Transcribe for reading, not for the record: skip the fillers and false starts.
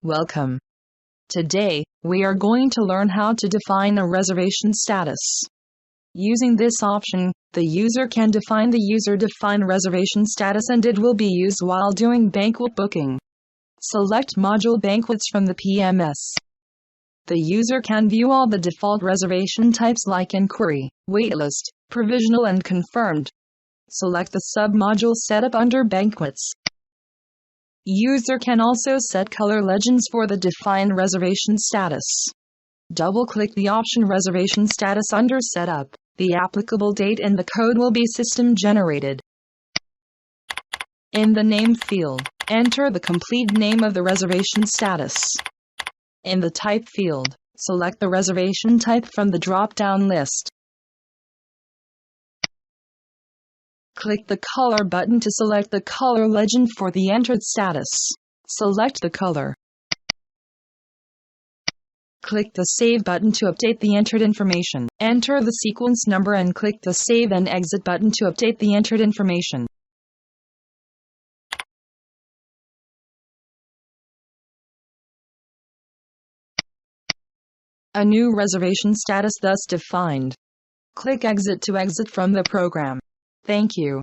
Welcome. Today, we are going to learn how to define a reservation status. Using this option, the user can define the user-defined reservation status and it will be used while doing banquet booking. Select Module Banquets from the PMS. The user can view all the default reservation types like inquiry, waitlist, provisional and confirmed. Select the sub-module Setup under Banquets. User can also set color legends for the defined reservation status. Double-click the option Reservation Status under Setup. The applicable date and the code will be system-generated. In the Name field, enter the complete name of the reservation status. In the Type field, select the reservation type from the drop-down list. Click the Color button to select the color legend for the entered status. Select the color. Click the Save button to update the entered information. Enter the sequence number and click the Save and Exit button to update the entered information. A new reservation status thus defined. Click Exit to exit from the program. Thank you.